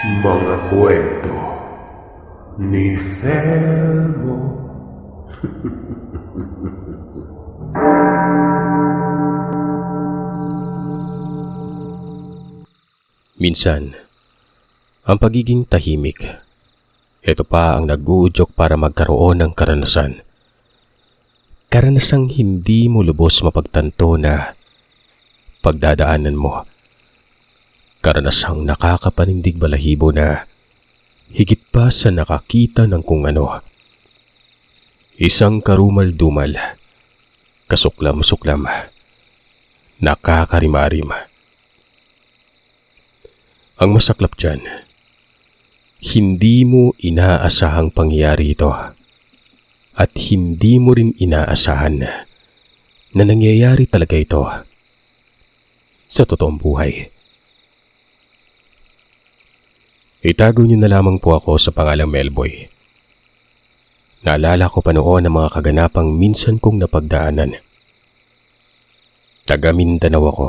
Mga kwento ni Felmo. Minsan, ang pagiging tahimik, ito pa ang nag-uudyok para magkaroon ng karanasan. Karanasang hindi mo lubos mapagtanto na pagdadaanan mo. Karanasang nakakapanindig balahibo na higit pa sa nakakita ng kung ano. Isang karumal-dumal, kasuklam-suklam, nakakarimarim. Ang masaklap dyan, hindi mo inaasahang pangyayari ito at hindi mo rin inaasahan na nangyayari talaga ito sa totoong buhay. Itago niyo na lamang po ako sa pangalang Melboy. Naalala ko pa noon ang mga kaganapang minsan kong napagdaanan. Taga Mindanao ako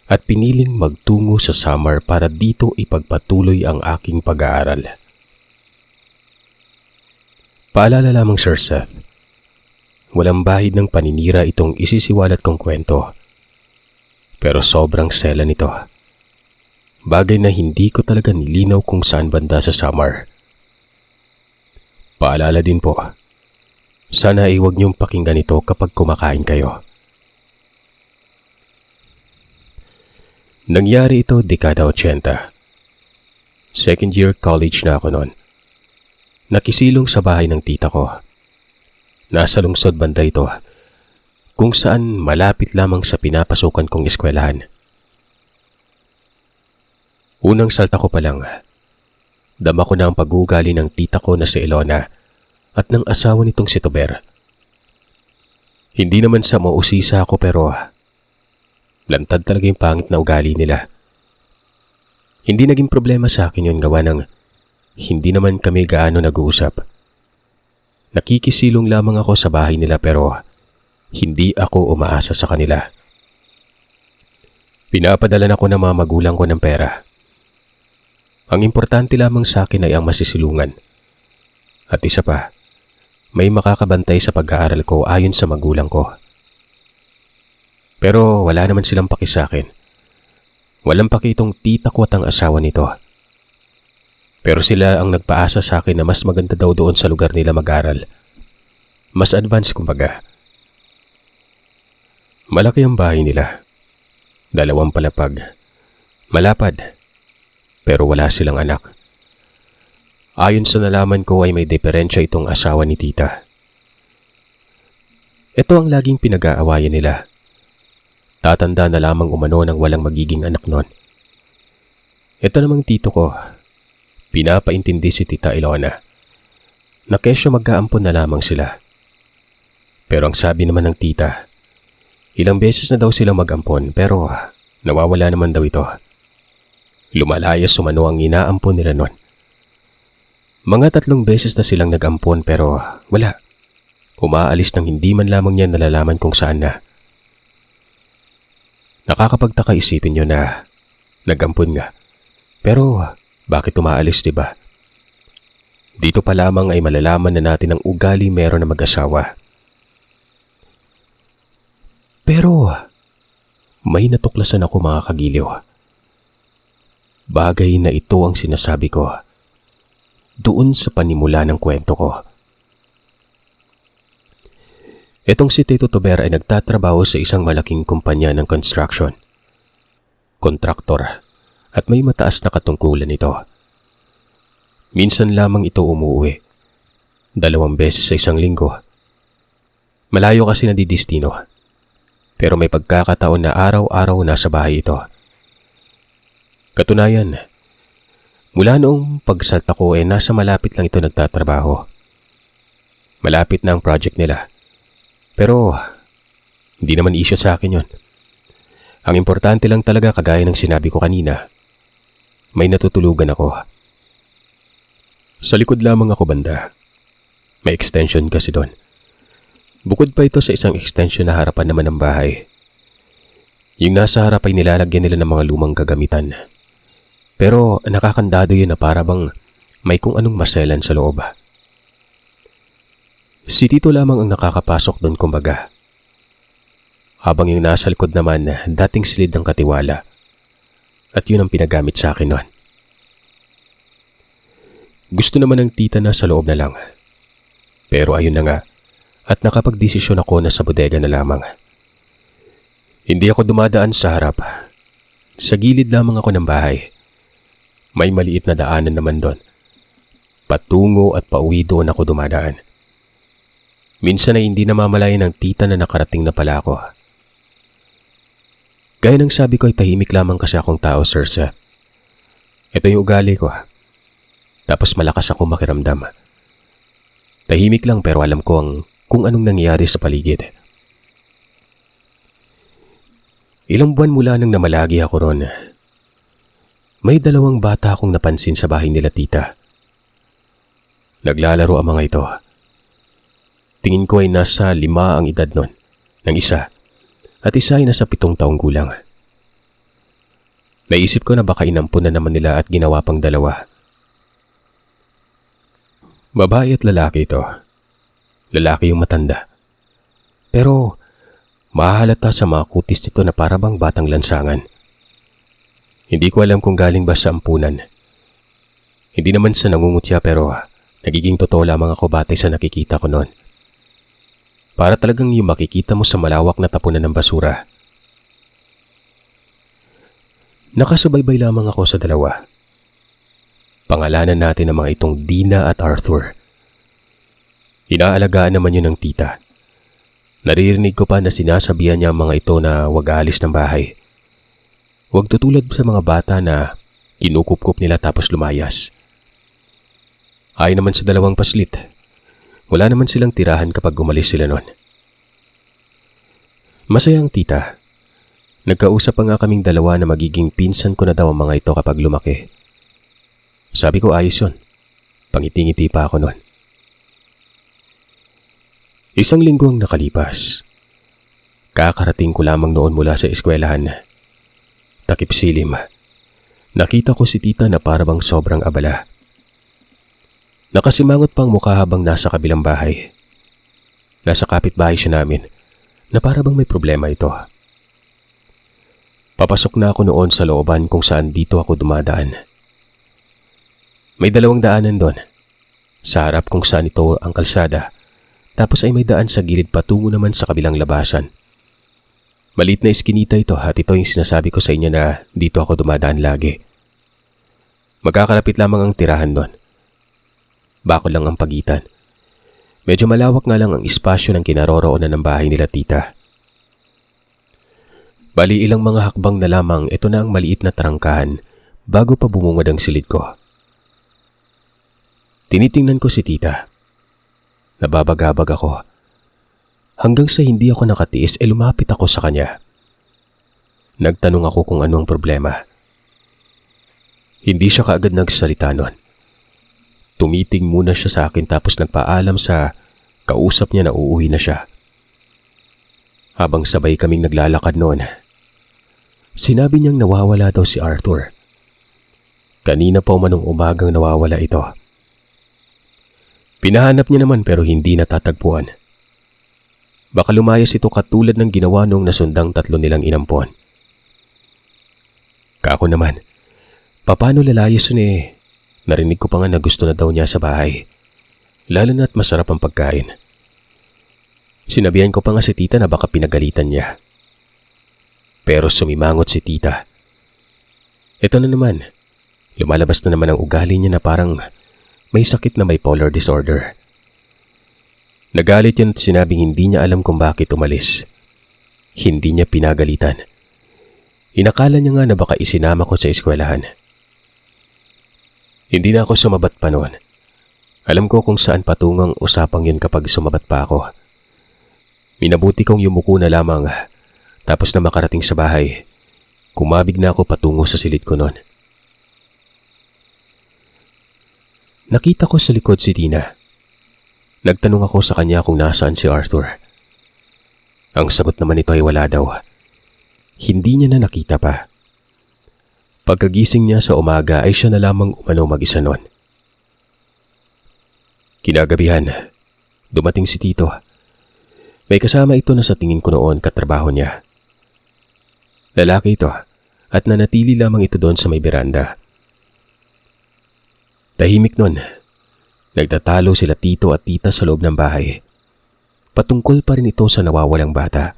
at piniling magtungo sa Samar para dito ipagpatuloy ang aking pag-aaral. Paalala lamang, Sir Seth, walang bahid ng paninira itong isisiwalat kong kwento. Pero sobrang sela nito. Bagay na hindi ko talaga nilinaw kung saan banda sa Samar. Paalala din po, sana ay huwag niyong pakinggan ito kapag kumakain kayo. Nangyari ito dekada 80. Second year college na ako noon. Nakisilong sa bahay ng tita ko. Nasa lungsod banda ito, kung saan malapit lamang sa pinapasukan kong eskwelahan. Unang salta ko pa lang, dama ko na ang pag-uugali ng tita ko na si Elona at ng asawa nitong si Tober. Hindi naman sa mausisa ako pero lantad talaga yung pangit na ugali nila. Hindi naging problema sa akin yun gawa ng hindi naman kami gaano nag-uusap. Nakikisilong lamang ako sa bahay nila pero hindi ako umaasa sa kanila. Pinapadala na ko ng mga magulang ko ng pera. Ang importante lamang sa akin ay ang masisilungan. At isa pa, may makakabantay sa pag-aaral ko ayon sa magulang ko. Pero wala naman silang paki sa akin. Walang paki itong tita ko at ang asawa nito. Pero sila ang nagpaasa sa akin na mas maganda daw doon sa lugar nila mag-aral. Mas advance kumbaga. Malaki ang bahay nila. 2 palapag. Malapad. Pero wala silang anak. Ayon sa nalaman ko ay may diferensya itong asawa ni tita. Ito ang laging pinag-aawayan nila. Tatanda na lamang umano ng walang magiging anak nun. Ito namang tito ko, pinapaintindi si Tita Ilona na kesyo mag-aampon na lamang sila. Pero ang sabi naman ng tita, ilang beses na daw silang mag-ampon pero nawawala naman daw ito. Lumalayas sumano ang inaampon nila nun. Mga 3 beses na silang nag-ampon pero wala. Umaalis nang hindi man lamang niya nalalaman kung saan na. Nakakapagtaka isipin niyo na nag-ampon nga. Pero bakit umaalis, diba? Dito pa lamang ay malalaman na natin ang ugali meron na mag-asawa. Pero may natuklasan ako mga kagiliw. Bagay na ito ang sinasabi ko doon sa panimula ng kwento ko. Itong si Tito Tober ay nagtatrabaho sa isang malaking kumpanya ng construction. Kontraktor at may mataas na katungkulan ito. Minsan lamang ito umuwi. 2 beses sa isang linggo. Malayo kasi nadidistino. Pero may pagkakataon na araw-araw nasa bahay ito. Katunayan, mula noong pagsalta ko nasa malapit lang ito nagtatrabaho. Malapit na ang project nila. Pero hindi naman issue sa akin yon. Ang importante lang talaga kagaya ng sinabi ko kanina, may natutulugan ako. Sa likod lamang ako banda. May extension kasi doon. Bukod pa ito sa isang extension na harapan naman ng bahay. Yung nasa harap ay nilalagyan nila ng mga lumang kagamitan. Pero nakakandado yun na para bang may kung anong maselan sa loob. Si Tito lamang ang nakakapasok doon kumbaga. Habang yung nasa likod naman dating silid ng katiwala. At yun ang pinagamit sa akin noon. Gusto naman ng tita na sa loob na lang. Pero ayun na nga, at nakapagdesisyon ako na sa bodega na lamang. Hindi ako dumadaan sa harap. Sa gilid lamang ako ng bahay. May maliit na daanan naman doon. Patungo at pauwi doon ako dumadaan. Minsan ay hindi namamalayan ng tita na nakarating na pala ako. Gaya ng sabi ko ay tahimik lamang kasi akong tao, sir. Ito yung ugali ko. Tapos malakas ako makiramdam. Tahimik lang pero alam ko kung anong nangyayari sa paligid. Ilang buwan mula nang namalagi ako ron, may 2 bata akong napansin sa bahay nila tita. Naglalaro ang mga ito. Tingin ko ay nasa 5 ang edad nun, ng isa, at isa ay nasa 7 taong gulang. Naisip ko na baka inampun na naman nila at ginawa pang 2. Babae at lalaki ito. Lalaki yung matanda. Pero mahahalata sa mga kutis nito na para bang batang lansangan. Hindi ko alam kung galing ba sa ampunan. Hindi naman sa nangungutya pero nagiging totoo lamang ako batay sa nakikita ko noon. Para talagang yung makikita mo sa malawak na tapunan ng basura. Nakasubaybay lamang ako sa 2. Pangalanan natin ang mga itong Dina at Arthur. Inaalagaan naman yun ng tita. Naririnig ko pa na sinasabihan niya ang mga ito na wag aalis ng bahay. Huwag tutulad sa mga bata na kinukup-kup nila tapos lumayas. Ay naman sa 2 paslit. Wala naman silang tirahan kapag umalis sila nun. Masaya ang tita. Nagkausap pa nga kaming 2 na magiging pinsan ko na daw ang mga ito kapag lumaki. Sabi ko ayos yun. Pangiti-ngiti pa ako nun. 1 linggo ang nakalipas. Kakarating ko lamang noon mula sa eskwelahan. Takip silim. Nakita ko si tita na parabang sobrang abala. Nakasimangot pang mukha habang nasa kabilang bahay. Nasa kapitbahay siya namin na parabang may problema ito. Papasok na ako noon sa looban kung saan dito ako dumadaan. May 2 daanan doon. Sa harap kung saan ito ang kalsada. Tapos ay may daan sa gilid patungo naman sa kabilang labasan. Maliit na iskinita ito at ito yung sinasabi ko sa inyo na dito ako dumadaan lagi. Magkakalapit lamang ang tirahan doon. Bakod lang ang pagitan. Medyo malawak nga lang ang espasyo ng kinaroroonan ng bahay nila tita. Bali ilang mga hakbang na lamang ito na ang maliit na trangkahan bago pa bumungad ang silid ko. Tinitingnan ko si tita. Nababagabag ako. Hanggang sa hindi ako nakatiis lumapit ako sa kanya. Nagtanong ako kung ano ang problema. Hindi siya kaagad nagsalita nun. Tumiting muna siya sa akin tapos nagpaalam sa kausap niya na uuwi na siya. Habang sabay kaming naglalakad noon, sinabi niyang nawawala daw si Arthur. Kanina pa umanong umagang nawawala ito. Pinahanap niya naman pero hindi natatagpuan. Baka lumayas ito katulad ng ginawa nung nasundang 3 nilang inampon. Kako naman, paano lalayas yun Narinig ko pa nga na gusto na daw niya sa bahay. Lalo na't masarap ang pagkain. Sinabihan ko pa nga si tita na baka pinagalitan niya. Pero sumimangot si tita. Ito na naman, lumalabas na naman ang ugali niya na parang may sakit na bipolar disorder. Nagalit yan at sinabing hindi niya alam kung bakit umalis. Hindi niya pinagalitan. Inakala niya nga na baka isinama ko sa eskwelahan. Hindi na ako sumabat pa noon. Alam ko kung saan patungo ang usapang yun kapag sumabat pa ako. Minabuti kong yumuko na lamang. Tapos na makarating sa bahay, kumabig na ako patungo sa silid ko noon. Nakita ko sa likod si Tina. Nagtanong ako sa kanya kung nasaan si Arthur. Ang sagot naman nito ay wala daw. Hindi niya na nakita pa. Pagkagising niya sa umaga ay siya na lamang umano mag-isa noon. Kinagabihan, dumating si Tito. May kasama ito na sa tingin ko noon katrabaho niya. Lalaki ito at nanatili lamang ito doon sa may beranda. Tahimik noon. Nagtatalo sila Tito at Tita sa loob ng bahay. Patungkol pa rin ito sa nawawalang bata.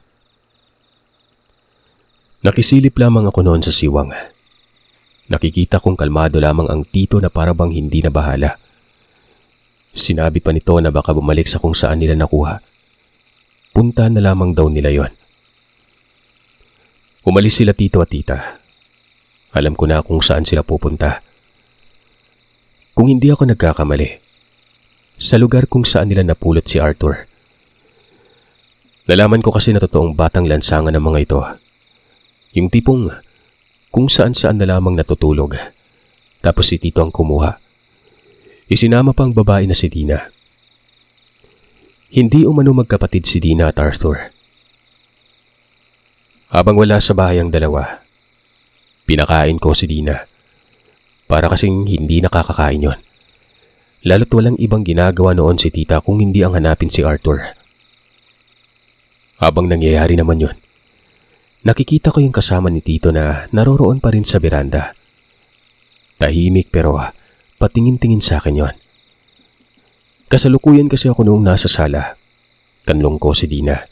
Nakisilip lamang ako noon sa siwang. Nakikita kong kalmado lamang ang Tito na parabang hindi na bahala. Sinabi pa nito na baka bumalik sa kung saan nila nakuha. Punta na lamang daw nila yon. Umalis sila Tito at Tita. Alam ko na kung saan sila pupunta. Kung hindi ako nagkakamali, sa lugar kung saan nila napulot si Arthur. Nalaman ko kasi na totoong batang lansangan ng mga ito. Yung tipong kung saan-saan na lamang natutulog. Tapos si Tito ang kumuha. Isinama pa ang babae na si Dina. Hindi umano magkapatid si Dina at Arthur. Habang wala sa bahay ang dalawa, pinakain ko si Dina. Para kasing hindi nakakakain yon. Lalo't walang ibang ginagawa noon si Tita kung hindi ang hanapin si Arthur. Habang nangyayari naman yon, nakikita ko yung kasama ni Tito na naroroon pa rin sa beranda. Tahimik pero patingin-tingin sa akin yon. Kasalukuyan kasi ako noong nasa sala. Kanlong ko si Dina.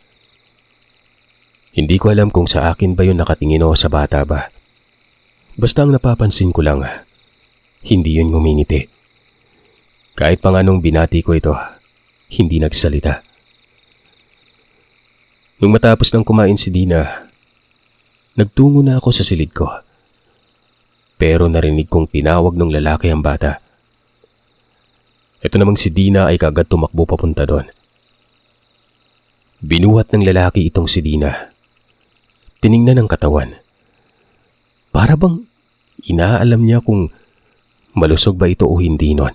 Hindi ko alam kung sa akin ba yun nakatingin o sa bata ba. Basta ang napapansin ko lang, hindi yun ngumingiti. Kahit pa nga nung binati ko ito, hindi nagsalita. Nung matapos nang kumain si Dina, nagtungo na ako sa silid ko. Pero narinig kong tinawag ng lalaki ang bata. Ito namang si Dina ay kagad tumakbo papunta doon. Binuhat ng lalaki itong si Dina. Tiningnan ang katawan. Para bang inaalam niya kung malusog ba ito o hindi nun.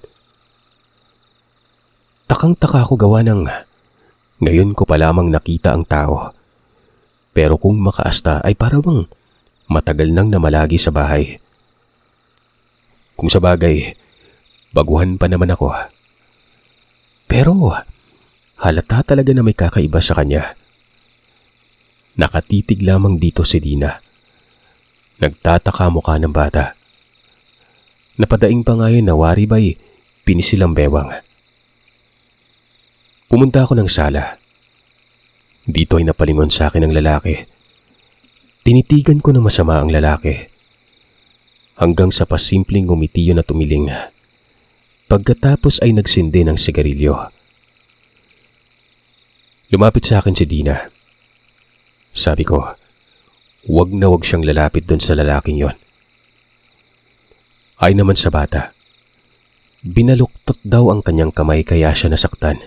Takang-taka ako gawa ng ngayon ko pa lamang nakita ang tao. Pero kung makaasta ay para bang matagal nang namalagi sa bahay. Kung sa bagay, baguhan pa naman ako. Pero halata talaga na may kakaiba sa kanya. Nakatitig lamang dito si Dina. Nagtataka mukha ng bata. Napadaing pa nga yun na wari ba'y pinisilang bewang. Pumunta ako ng sala. Dito ay napalingon sa akin ang lalaki. Tinitigan ko ng masama ang lalaki. Hanggang sa pasimpleng ngumiti yun at tumiling. Pagkatapos ay nagsindi ng sigarilyo. Lumapit sa akin si Dina. Sabi ko, wag na wag siyang lalapit doon sa lalaking yon. Ay naman sa bata, binaluktot daw ang kanyang kamay kaya siya nasaktan.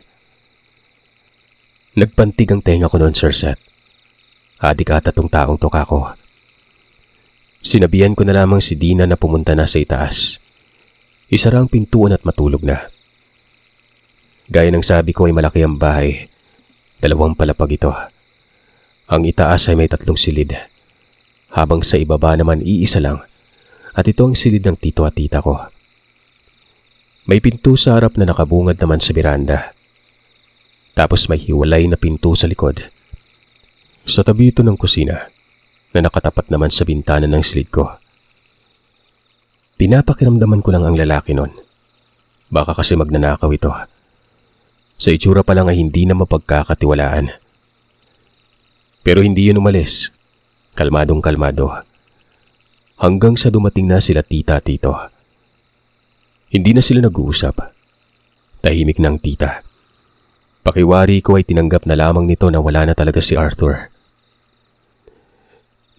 Nagpantig ang tenga ko noon, Sir Seth. Adik ata tong taong to kako. Sinabihan ko na lamang si Dina na pumunta na sa itaas. Isara ang pintuan at matulog na. Gaya ng sabi ko ay malaki ang bahay. 2 palapag ito. Ang itaas ay may 3 silid. Habang sa ibaba naman iisa lang. At ito ang silid ng tito at tita ko. May pinto sa harap na nakabungad naman sa beranda. Tapos may hiwalay na pinto sa likod. Sa tabi ito ng kusina na nakatapat naman sa bintana ng silid ko. Pinapakiramdaman ko lang ang lalaki nun. Baka kasi magnanakaw ito. Sa itsura pa lang ay hindi na mapagkakatiwalaan. Pero hindi yun umalis. Kalmadong kalmado. Hanggang sa dumating na sila tita at tito. Hindi na sila nag-uusap. Tahimik na ang tita. Pakiwari ko ay tinanggap na lamang nito na wala na talaga si Arthur.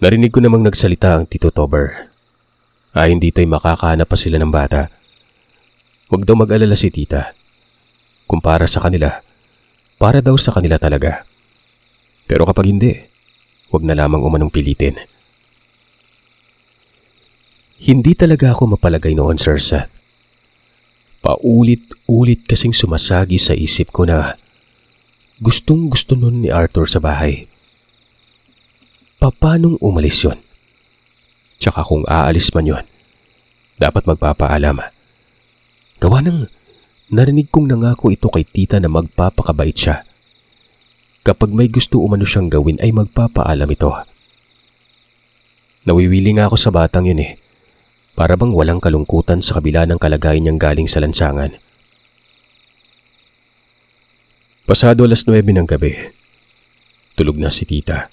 Narinig ko namang nagsalita ang Tito Tober. Ayon dito ay makakahanap pa sila ng bata. Huwag daw mag-alala si tita. Kung para sa kanila, para daw sa kanila talaga. Pero kapag hindi, huwag na lamang umanong pilitin. Hindi talaga ako mapalagay noon, Sir Seth. Paulit-ulit kasing sumasagi sa isip ko na gustong-gusto nun ni Arthur sa bahay. Paanong umalis yun? Tsaka kung aalis man yon, dapat magpapaalam. Gawa ng narinig kong nangako ito kay tita na magpapakabait siya. Kapag may gusto umano siyang gawin ay magpapaalam ito. Nawiwili nga ako sa batang yun eh. Para bang walang kalungkutan sa kabila ng kalagayan niyang galing sa lansangan. Pasado 9:00 ng gabi, tulog na si tita.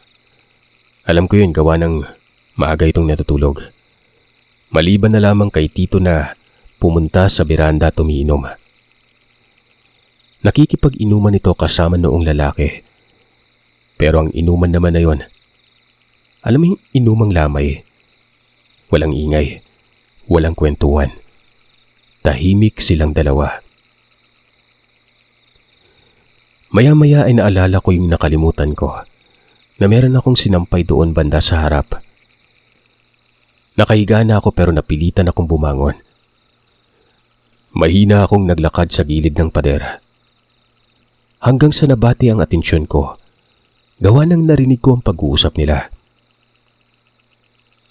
Alam ko yun gawa ng maaga itong natutulog. Maliban na lamang kay tito na pumunta sa beranda at umiinom. Nakikipag-inuman ito kasama noong lalaki. Pero ang inuman naman na yon, alam mo yung inumang lamay. Walang ingay, walang kwentuhan. Tahimik silang dalawa. Maya-maya ay naalala ko yung nakalimutan ko na meron akong sinampay doon banda sa harap. Nakahiga na ako pero napilitan akong bumangon. Mahina akong naglakad sa gilid ng pader. Hanggang sa nabati ang atensyon ko, gawa nang narinig ko ang pag-uusap nila.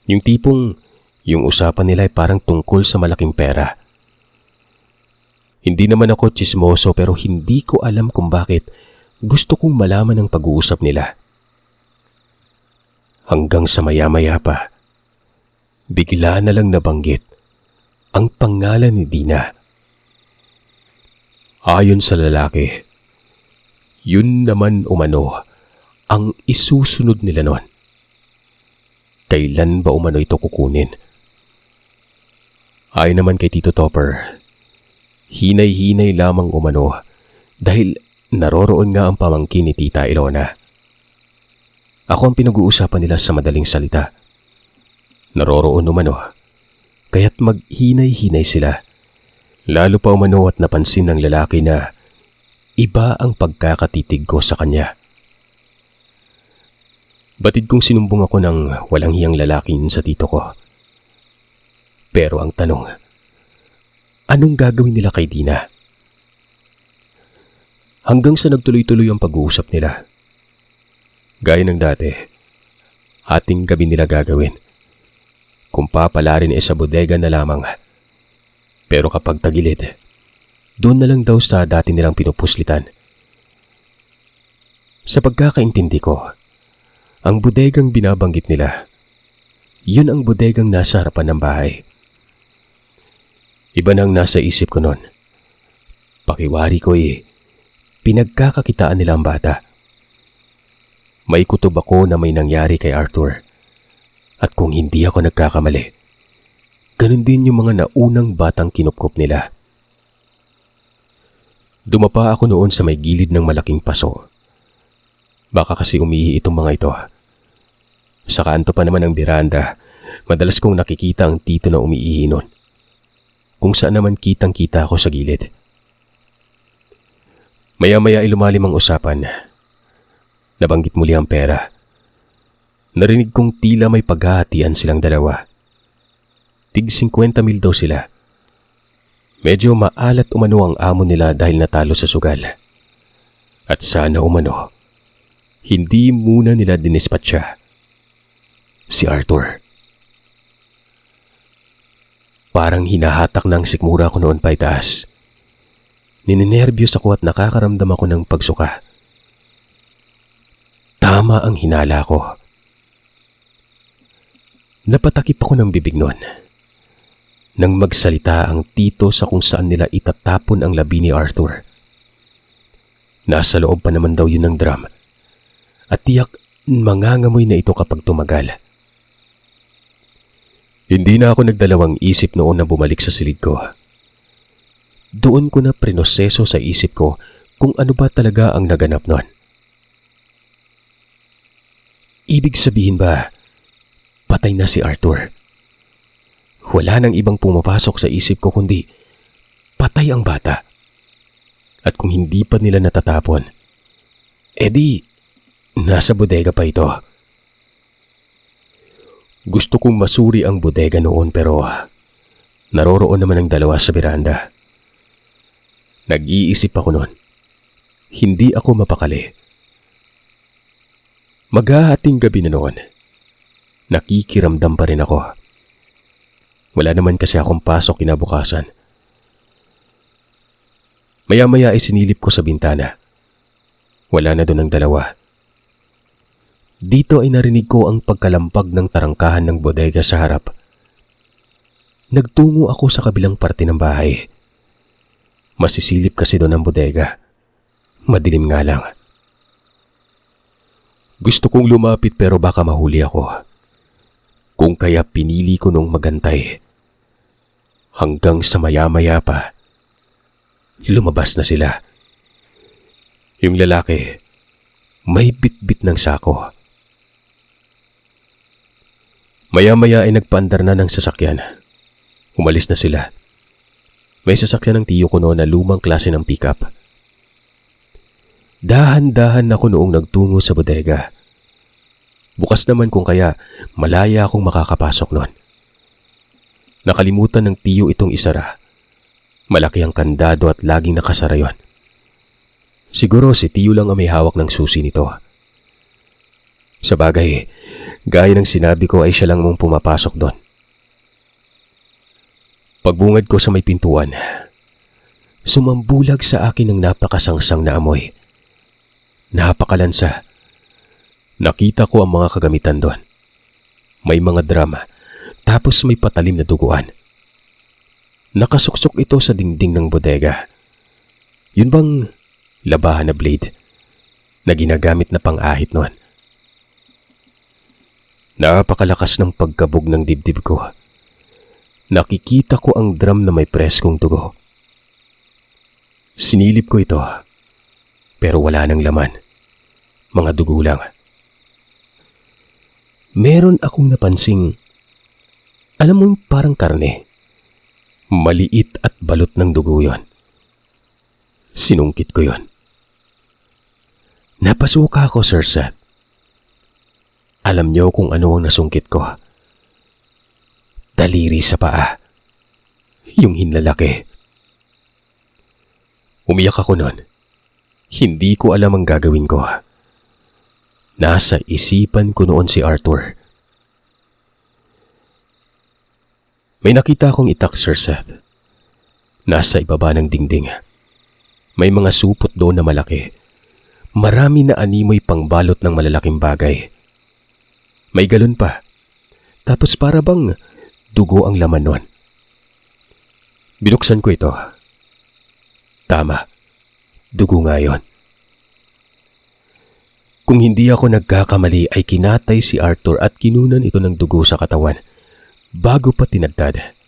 Yung tipong yung usapan nila ay parang tungkol sa malaking pera. Hindi naman ako tsismoso pero hindi ko alam kung bakit gusto kong malaman ang pag-uusap nila. Hanggang sa maya-maya pa, bigla na lang nabanggit ang pangalan ni Dina. Ayon sa lalaki, yun naman umano ang isusunod nila nun. Kailan ba umano ito kukunin? Ayon naman kay Tito Topper, hinay-hinay lamang umano dahil naroroon nga ang pamangkin ni Tita Ilona. Ako ang pinag-uusapan nila sa madaling salita. Naroroon umano, kaya't maghinay-hinay sila. Lalo pa umano at napansin ng lalaki na iba ang pagkakatitig ko sa kanya. Batid kong sinumbong ako ng walang hiyang lalaking sa tito ko. Pero ang tanong, anong gagawin nila kay Dina? Hanggang sa nagtuloy-tuloy ang pag-uusap nila. Gaya ng dati, ating gabi nila gagawin. Kung papalarin sa bodega na lamang. Pero kapag tagilid, doon na lang daw sa dati nilang pinupuslitan. Sa pagkakaintindi ko, ang bodegang binabanggit nila, yun ang bodegang nasa harapan ng bahay. Iba nang nasa isip ko noon. Pakiwari ko pinagkakakitaan nila ang bata. May kutob ako na may nangyari kay Arthur. At kung hindi ako nagkakamali, ganun din yung mga naunang batang kinupkop nila. Dumapa ako noon sa may gilid ng malaking paso. Baka kasi umihi itong mga ito. Sa kanto pa naman ng beranda, madalas kong nakikita ang tito na umiihi noon. Kung saan naman kitang-kita ako sa gilid. Maya-maya ay lumalim ang usapan. Nabanggit muli ang pera. Narinig kong tila may paghahatian silang dalawa. Tig 50,000 daw sila. Medyo maalat umano ang amo nila dahil natalo sa sugal. At sana umano, hindi muna nila dinispatcha si Arthur. Parang hinahatak ng sikmura ko noon pa itaas. Ninenervyos ako at nakakaramdam ako ng pagsuka. Tama ang hinala ko. Napatakip ako ng bibig noon. Nang magsalita ang tito sa kung saan nila itatapon ang labi ni Arthur. Nasa loob pa naman daw yun ng drum. At tiyak mangangamoy na ito kapag tumagal. Hindi na ako nagdalawang isip noon na bumalik sa silid ko. Doon ko na prinoseso sa isip ko kung ano ba talaga ang naganap noon. Ibig sabihin ba, patay na si Arthur? Wala nang ibang pumapasok sa isip ko kundi patay ang bata. At kung hindi pa nila natatapon, edi nasa bodega pa ito. Gusto kong masuri ang bodega noon pero naroroon naman ang dalawa sa beranda. Nag-iisip ako noon. Hindi ako mapakali. Maghahating gabi na noon. Nakikiramdam pa rin ako. Wala naman kasi akong pasok kinabukasan. Maya-maya ay sinilip ko sa bintana. Wala na doon ang dalawa. Dito ay narinig ko ang pagkalampag ng tarangkahan ng bodega sa harap. Nagtungo ako sa kabilang parte ng bahay. Masisilip kasi doon ang bodega. Madilim nga lang. Gusto kong lumapit pero baka mahuli ako. Kung kaya pinili ko nung magantay. Hanggang sa maya-maya pa, lumabas na sila. Yung lalaki, may bitbit ng sako. Maya-maya ay nagpaandar na ng sasakyan. Umalis na sila. May sasakyan ng tiyo ko noon na lumang klase ng pickup. Dahan-dahan ako noong nagtungo sa bodega. Bukas naman kung kaya malaya akong makakapasok noon. Nakalimutan ng tiyo itong isara. Malaki ang kandado at laging nakasara yon. Siguro si tiyo lang ang may hawak ng susi nito. Sa bagay, gaya ng sinabi ko ay siya lang mong pumapasok doon. Pagbungad ko sa may pintuan, sumambulag sa akin ng napakasangsang na amoy. Napakalansa. Nakita ko ang mga kagamitan doon. May mga drama, tapos may patalim na duguan. Nakasuksok ito sa dingding ng bodega. Yun bang labahan na blade na ginagamit na pang-ahit noon? Napakalakas ng pagkabog ng dibdib ko. Nakikita ko ang drum na may preskong dugo. Sinilip ko ito, pero wala nang laman. Mga dugo lang. Meron akong napansing, alam mo yung parang karne. Maliit at balot ng dugo yon. Sinungkit ko yon. Napasuka ako, Sir Seth. Alam niyo kung ano ang nasungkit ko. Daliri sa paa. Yung hinlalaki. Umiyak ako noon. Hindi ko alam ang gagawin ko. Nasa isipan ko noon si Arthur. May nakita akong itak, Sir Seth. Nasa ibaba ng dingding. May mga supot doon na malaki. Marami na animoy pangbalot ng malalaking bagay. May galon pa. Tapos para bang dugo ang laman nun. Binuksan ko ito. Tama. Dugo nga yun. Kung hindi ako nagkakamali ay kinatay si Arthur at kinunan ito ng dugo sa katawan bago pa tinagtad.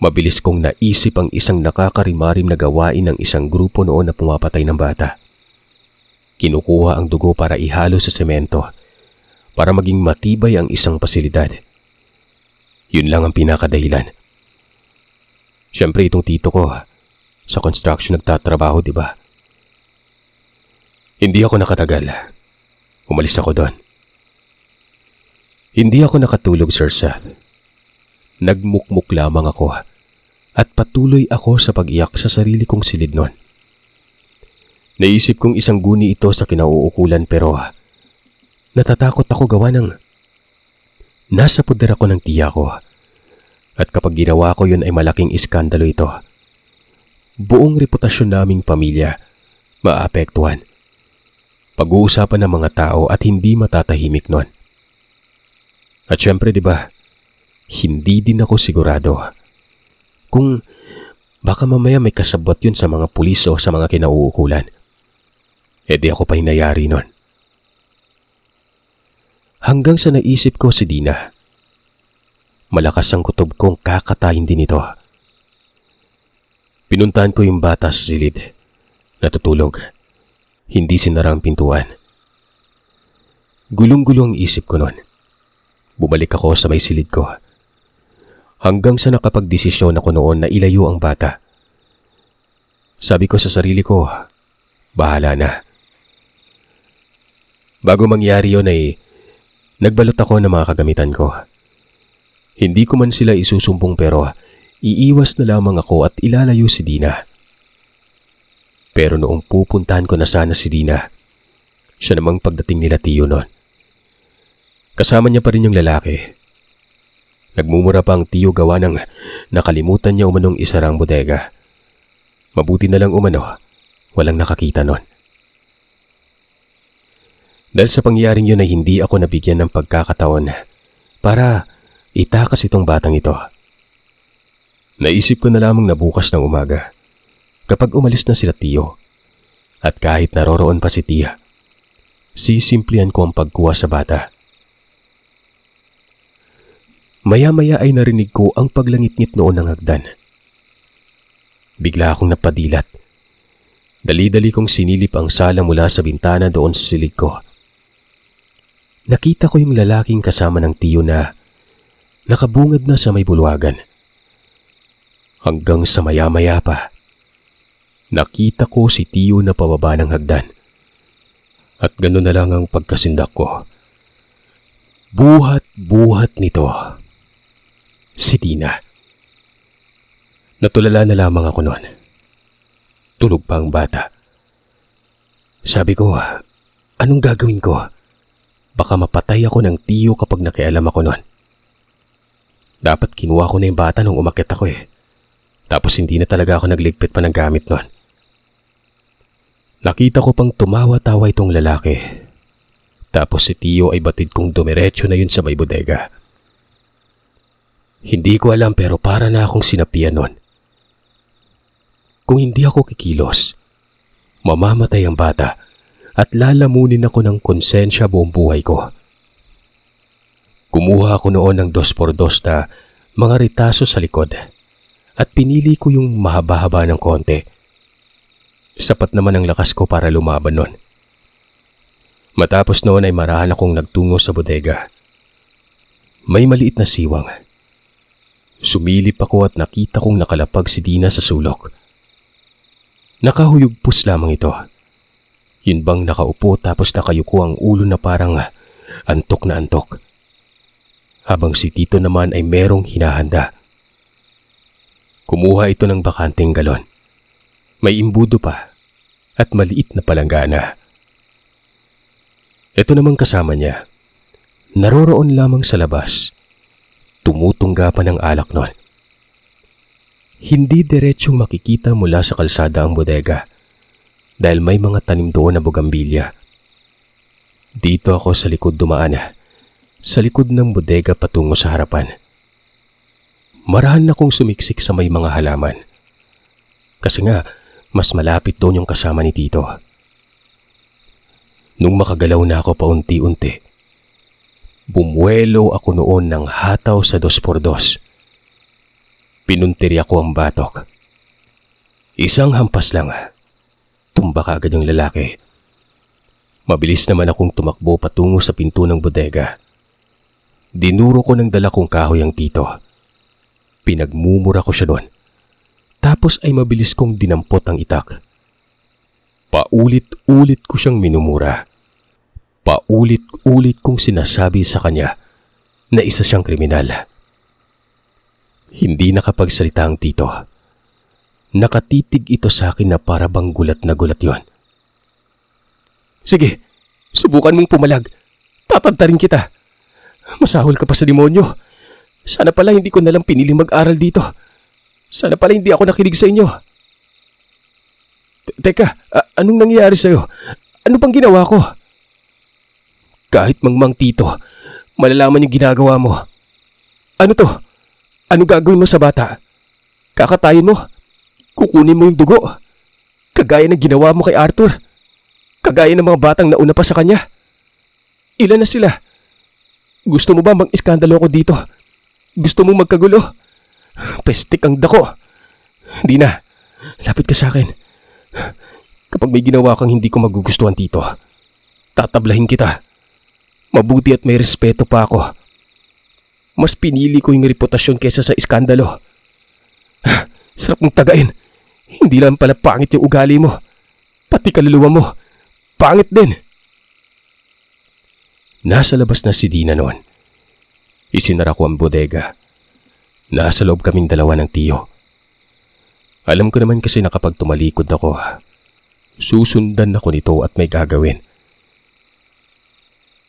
Mabilis kong naisip ang isang nakakarimarim na gawain ng isang grupo noon na pumapatay ng bata. Kinukuha ang dugo para ihalo sa semento para maging matibay ang isang pasilidad. Yun lang ang pinakadahilan. Siyempre itong tito ko, sa construction nagtatrabaho, di ba? Hindi ako nakatagal. Umalis ako doon. Hindi ako nakatulog, Sir Seth. Nagmukmuk lamang ako at patuloy ako sa pag-iyak sa sarili kong silid noon. Naisip kong isang guni ito sa kinauukulan pero natatakot ako gawa ng nasa puder ako ng tiya ko. At kapag ginawa ko yun ay malaking iskandalo ito. Buong reputasyon naming pamilya maapektuhan. Pag-uusapan ng mga tao at hindi matatahimik nun. At syempre, di ba, hindi din ako sigurado kung baka mamaya may kasabot yun sa mga pulis o sa mga kinauukulan. E di ako pa hinayari nun. Hanggang sa naisip ko si Dina. Malakas ang kutob kong kakatayin din ito. Pinuntahan ko yung bata sa silid. Natutulog. Hindi sinara ang pintuan. Gulong-gulong ang isip ko nun. Bumalik ako sa may silid ko. Hanggang sa nakapagdesisyon ako noon na ilayo ang bata. Sabi ko sa sarili ko, bahala na. Bago mangyari yun ay nagbalot ako ng mga kagamitan ko. Hindi ko man sila isusumbong pero iiwas na lamang ako at ilalayo si Dina. Pero noong pupuntahan ko na sana si Dina, siya namang pagdating nila tiyo noon. Kasama niya pa rin yung lalaki. Nagmumura pa ang tiyo gawa ng nakalimutan niya umanong isara ang bodega. Mabuti na lang umano, walang nakakita nun. Dahil sa pangyayaring yun ay hindi ako nabigyan ng pagkakataon para itakas itong batang ito. Naisip ko na lamang na bukas ng umaga, kapag umalis na sila tiyo, at kahit naroroon pa si tiya, sisimplihan ko ang pagkuha sa bata. Maya-maya ay narinig ko ang paglangit-ngit noon ng hagdan. Bigla akong napadilat. Dali-dali kong sinilip ang sala mula sa bintana doon sa silid ko. Nakita ko yung lalaking kasama ng tiyo na nakabungad na sa may bulwagan. Hanggang sa maya-maya pa, nakita ko si tiyo na pababa ng hagdan. At gano'n na lang ang pagkasindak ko. Buhat-buhat nito si Dina. Natulala na lamang ako noon. Tulog pa ang bata. Sabi ko, anong gagawin ko? Baka mapatay ako ng tiyo kapag nakialam ako noon. Dapat kinuha ko na yung bata nung umakyat ako eh. Tapos hindi na talaga ako nagligpit pa ng gamit noon. Nakita ko pang tumawa-tawa itong lalaki. Tapos si tiyo ay batid kong dumiretso na yun sa may bodega. Hindi ko alam pero para na akong sinapian noon. Kung hindi ako kikilos, mamamatay ang bata at lalamunin ako ng konsensya buong buhay ko. Kumuha ako noon ng 2x2 na mga ritaso sa likod at pinili ko yung mahaba-haba ng konti. Sapat naman ang lakas ko para lumaban noon. Matapos noon ay marahan akong nagtungo sa bodega. May maliit na siwang. Sumilip ako at nakita kong nakalapag si Dina sa sulok. Nakahuyugpos lamang ito. Yun bang nakaupo tapos nakayuko ang ulo na parang antok na antok. Habang si Tito naman ay merong hinahanda. Kumuha ito ng bakanteng galon. May imbudo pa at maliit na palanggana. Ito namang kasama niya. Naroroon lamang sa labas. Tumutungga pa ng alak noon. Hindi diretsong makikita mula sa kalsada ang bodega dahil may mga tanim doon na bugambilya. Dito ako sa likod dumaan, sa likod ng bodega patungo sa harapan. Marahan akong sumiksik sa may mga halaman. Kasi nga, mas malapit doon yung kasama ni Tito. Nung makagalaw na ako paunti-unti, bumuelo ako noon ng hataw sa 2x2. Pinuntiri ako ang batok. Isang hampas lang, tumba kaagad yung lalaki. Mabilis naman akong tumakbo patungo sa pinto ng bodega. Dinuro ko ng dala kong kahoy ang Tito. Pinagmumura ko siya doon. Tapos ay mabilis kong dinampot ang itak. Paulit-ulit ko siyang minumura. Paulit-ulit kong sinasabi sa kanya na isa siyang kriminal. Hindi nakapagsalita ang Tito. Nakatitig ito sa akin na para bang gulat na gulat yon. Sige, subukan mong pumalag. Tatantarin kita. Masahol ka pa sa demonyo. Sana pala hindi ko nalang pinili mag-aral dito. Sana pala hindi ako nakinig sa inyo. Teka, anong nangyayari sa'yo? Ano bang ginawa ko? Kahit mangmang Tito, malalaman yung ginagawa mo. Ano to? Ano gagawin mo sa bata? Kakatayin mo? Kukunin mo yung dugo? Kagaya ng ginawa mo kay Arthur? Kagaya ng mga batang nauna pa sa kanya? Ilan na sila? Gusto mo ba mag-iskandalo ko dito? Gusto mo magkagulo? Pestik ang dako. Di na. Lapit ka sa akin. Kapag may ginawa kang hindi ko magugustuhan, Tito, tatablahin kita. Mabuti at may respeto pa ako. Mas pinili ko yung reputasyon kesa sa iskandalo. Sarap mong tagain. Hindi lang pala pangit yung ugali mo. Pati kaluluwa mo. Pangit din. Nasa labas na si Dina noon. Isinara ko ang bodega. Nasa loob kaming dalawa ng tiyo. Alam ko naman kasi na kapag tumalikod ako, susundan ako nito at may gagawin.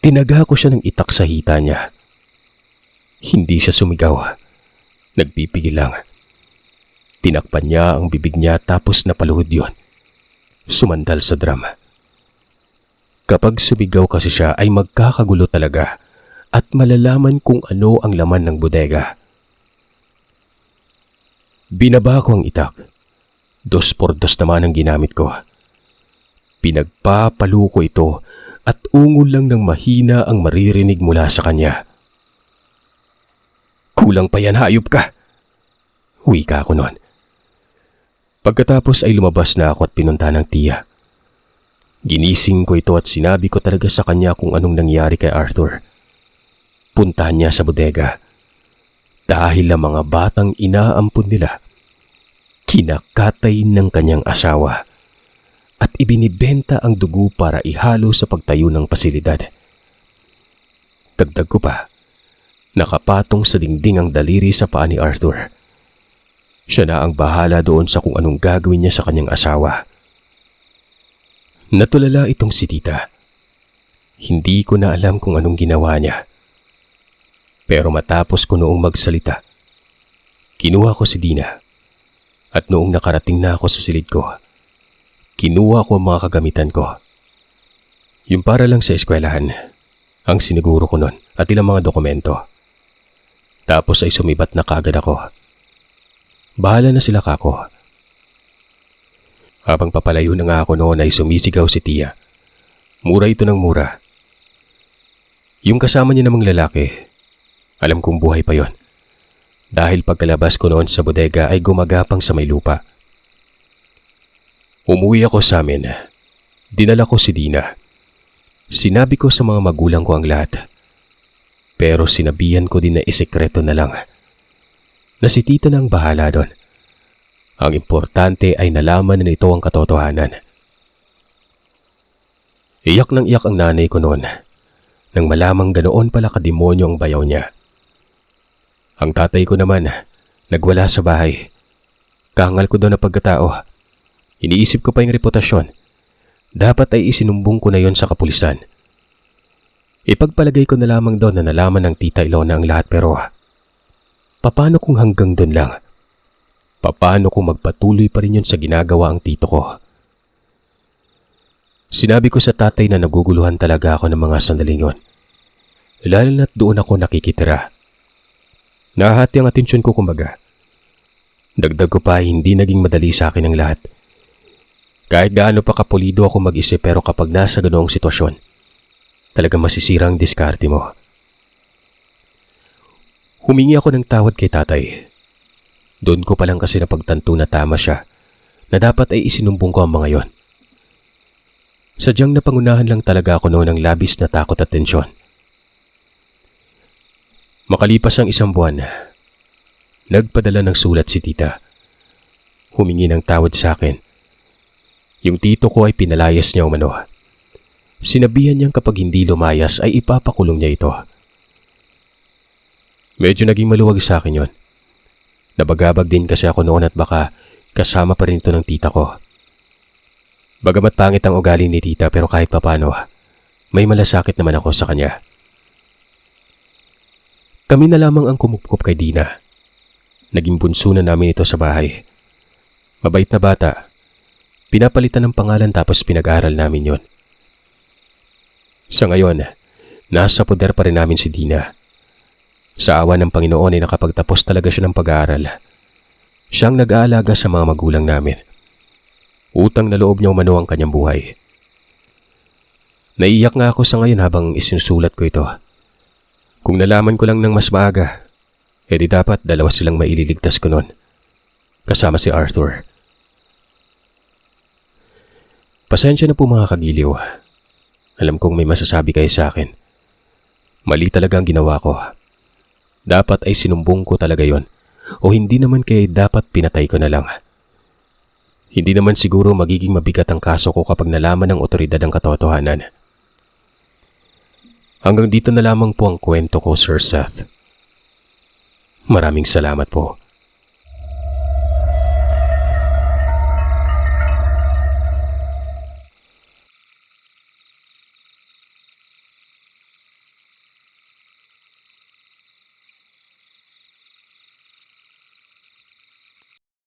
Tinaga ko siya ng itak sa hita niya. Hindi siya sumigaw. Nagpipigil lang. Tinakpan niya ang bibig niya tapos napaluhod yon. Sumandal sa drum. Kapag sumigaw kasi siya ay magkakagulo talaga at malalaman kung ano ang laman ng bodega. Binaba ko ang itak. 2x2 naman ang ginamit ko. Pinagpapalo ko ito at ungol lang ng mahina ang maririnig mula sa kanya. Kulang pa yan, hayop ka! Wika ko noon. Pagkatapos ay lumabas na ako at pinunta ng tiya. Ginising ko ito at sinabi ko talaga sa kanya kung anong nangyari kay Arthur. Puntahan niya sa bodega. Dahil ang mga batang inaampun nila, kinakatay ng kanyang asawa at ibinibenta ang dugo para ihalo sa pagtayo ng pasilidad. Dagdag ko pa, nakapatong sa dingding ang daliri sa paa ni Arthur. Siya na ang bahala doon sa kung anong gagawin niya sa kanyang asawa. Natulala itong si tita. Hindi ko na alam kung anong ginawa niya. Pero matapos ko noong magsalita, kinuha ko si Dina. At noong nakarating na ako sa silid ko, kinuha ko ang mga kagamitan ko. Yung para lang sa eskwelahan, ang siniguro ko noon at ilang mga dokumento. Tapos ay sumibat na kagad ako. Bahala na sila kako. Habang papalayo na nga ako noon ay sumisigaw si Tia. Mura ito ng mura. Yung kasama niya namang lalaki, alam kong buhay pa yon. Dahil pagkalabas ko noon sa bodega ay gumagapang sa may lupa. Umuwi ako sa amin. Dinala ko si Dina. Sinabi ko sa mga magulang ko ang lahat. Pero sinabihan ko din na isekreto na lang. Na si tita na ang bahala doon. Ang importante ay nalaman na nito ang katotohanan. Iyak ng iyak ang nanay ko noon nang malamang ganoon pala kademonyo ang bayaw niya. Ang tatay ko naman, nagwala sa bahay. Kahangal ko doon na pagkatao. Iniisip ko pa yung reputasyon. Dapat ay isinumbong ko na yon sa kapulisan. Ipagpalagay ko na lamang doon na nalaman ng tita Ilona ang lahat pero paano kung hanggang doon lang? Paano kung magpatuloy pa rin yun sa ginagawa ang tito ko? Sinabi ko sa tatay na naguguluhan talaga ako ng mga sandaling yun. Lalo na't doon ako nakikitira. Nahati ang atensyon ko kumbaga. Dagdag ko pa hindi naging madali sa akin ang lahat. Kahit gaano pa kapulido ako mag-isip pero kapag nasa ganoong sitwasyon, talagang masisira ang diskarte mo. Humingi ako ng tawad kay tatay. Doon ko pa lang kasi napagtanto na tama siya na dapat ay isinumbong ko ang mga yon. Sadyang napangunahan lang talaga ako noon ng labis na takot at tensyon. Makalipas ang 1 buwan, nagpadala ng sulat si tita. Humingi ng tawad sa akin. Yung tito ko ay pinalayas niya umano. Sinabihan niyang kapag hindi lumayas ay ipapakulong niya ito. Medyo naging maluwag sa akin yon. Nabagabag din kasi ako noon at baka kasama pa rin ito ng tita ko. Bagamat pangit ang ugali ni tita pero kahit papano, may malasakit naman ako sa kanya. Kami na lamang ang kumupkup kay Dina. Naging bunso na namin ito sa bahay. Mabait na bata. Pinapalitan ng pangalan tapos pinag-aaral namin yon. Sa ngayon, nasa poder pa rin namin si Dina. Sa awa ng Panginoon ay nakapagtapos talaga siya ng pag-aaral. Siyang nag-aalaga sa mga magulang namin. Utang na loob niya umano ang kanyang buhay. Naiiyak nga ako sa ngayon habang isinusulat ko ito. Kung nalaman ko lang ng mas maaga, edi dapat 2 silang maililigtas ko noon. Kasama si Arthur. Pasensya na po mga kagiliw. Alam kong may masasabi kayo sa akin. Mali talaga ang ginawa ko. Dapat ay sinumbong ko talaga yon. O hindi naman kaya dapat pinatay ko na lang. Hindi naman siguro magiging mabigat ang kaso ko kapag nalaman ng otoridad ang katotohanan. Hanggang dito na lamang po ang kwento ko, Sir Seth. Maraming salamat po.